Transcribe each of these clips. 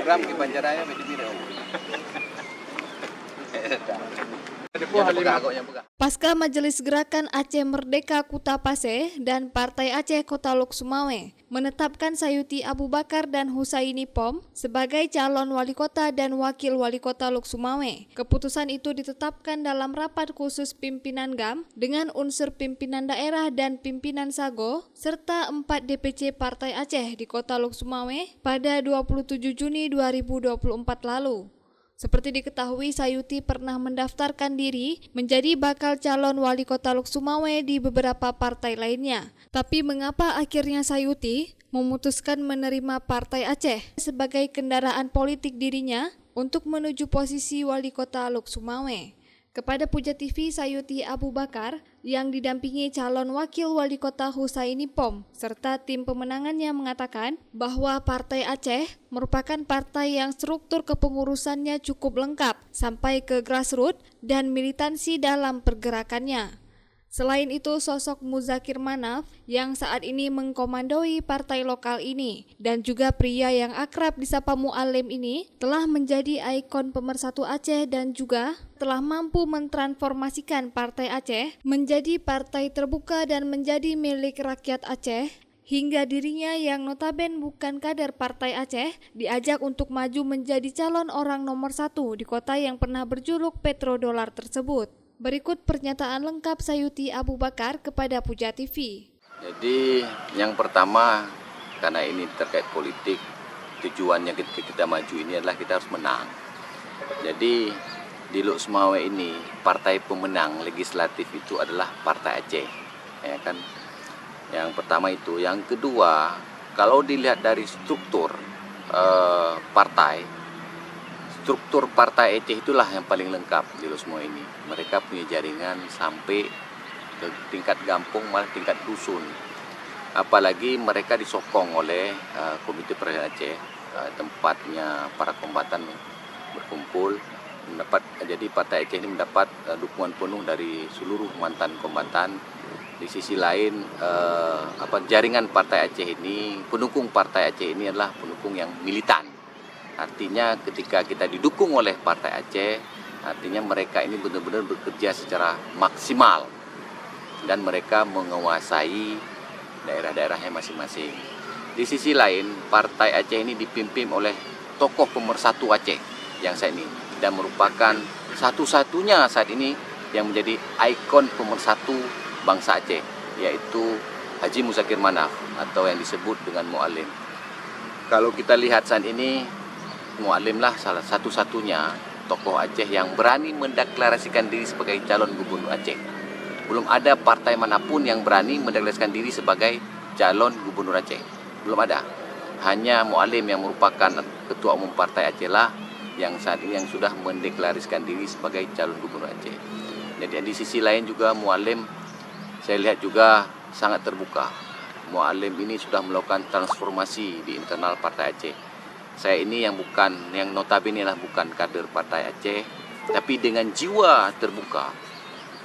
program ke Banjaraya di video. Pasca Majelis Gerakan Aceh Merdeka Kutapase dan Partai Aceh Kota Lok Sumawe menetapkan Sayuti Abu Bakar dan Husaini Pom sebagai calon wali kota dan wakil wali kota Lok Sumawe. Keputusan itu ditetapkan dalam rapat khusus pimpinan GAM dengan unsur pimpinan daerah dan pimpinan Sago serta 4 DPC Partai Aceh di Kota Lok Sumawe pada 27 Juni 2024 lalu. Seperti diketahui, Sayuti pernah mendaftarkan diri menjadi bakal calon wali kota Lok Sumawe di beberapa partai lainnya. Tapi mengapa akhirnya Sayuti memutuskan menerima Partai Aceh sebagai kendaraan politik dirinya untuk menuju posisi wali kota Lok Sumawe? Kepada Puja TV, Sayuti Abu Bakar yang didampingi calon wakil wali kota Husaini Pom serta tim pemenangannya mengatakan bahwa Partai Aceh merupakan partai yang struktur kepengurusannya cukup lengkap sampai ke grassroots dan militansi dalam pergerakannya. Selain itu, sosok Muzakir Manaf yang saat ini mengkomandoi partai lokal ini dan juga pria yang akrab disapa Mu'alim ini telah menjadi ikon pemersatu Aceh dan juga telah mampu mentransformasikan Partai Aceh menjadi partai terbuka dan menjadi milik rakyat Aceh, hingga dirinya yang notaben bukan kader Partai Aceh diajak untuk maju menjadi calon orang nomor 1 di kota yang pernah berjuluk petrodolar tersebut. Berikut pernyataan lengkap Sayuti Abu Bakar kepada Puja TV. Jadi yang pertama, karena ini terkait politik, tujuannya kita maju ini adalah kita harus menang. Jadi di Lok Sumawe ini partai pemenang legislatif itu adalah Partai Aceh, ya kan? Yang pertama itu. Yang kedua, kalau dilihat dari struktur struktur Partai Aceh itulah yang paling lengkap di Lok Sumawe ini. Mereka punya jaringan sampai ke tingkat kampung, malah tingkat dusun. Apalagi mereka disokong oleh Komite Perayaan Aceh, tempatnya para kombatan berkumpul. Jadi Partai Aceh ini mendapat dukungan penuh dari seluruh mantan kombatan. Di sisi lain, jaringan Partai Aceh ini, pendukung Partai Aceh ini adalah pendukung yang militan. Artinya ketika kita didukung oleh Partai Aceh, artinya mereka ini benar-benar bekerja secara maksimal dan mereka menguasai daerah-daerahnya masing-masing. Di sisi lain, Partai Aceh ini dipimpin oleh tokoh pemersatu Aceh yang saat ini dan merupakan satu-satunya saat ini yang menjadi ikon pemersatu bangsa Aceh, yaitu Haji Muzakir Manaf atau yang disebut dengan Mu'alim. Kalau kita lihat saat ini, Mu'alim lah salah satu-satunya tokoh Aceh yang berani mendeklarasikan diri sebagai calon gubernur Aceh. Belum ada partai manapun yang berani mendeklarasikan diri sebagai calon gubernur Aceh. Belum ada. Hanya Mu'alim yang merupakan ketua umum Partai Aceh lah yang saat ini yang sudah mendeklarasikan diri sebagai calon gubernur Aceh. Jadi di sisi lain juga Mu'alim saya lihat juga sangat terbuka. Mu'alim ini sudah melakukan transformasi di internal Partai Aceh. Saya ini yang notabene lah bukan kader Partai Aceh, tapi dengan jiwa terbuka,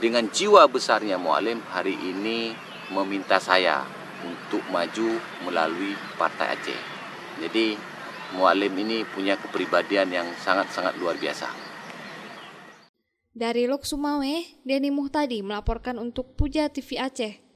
dengan jiwa besarnya Mu'alim hari ini meminta saya untuk maju melalui Partai Aceh. Jadi Mu'alim ini punya kepribadian yang sangat-sangat luar biasa. Dari Lok Sumawe, Denny Muhtadi melaporkan untuk Puja TV Aceh.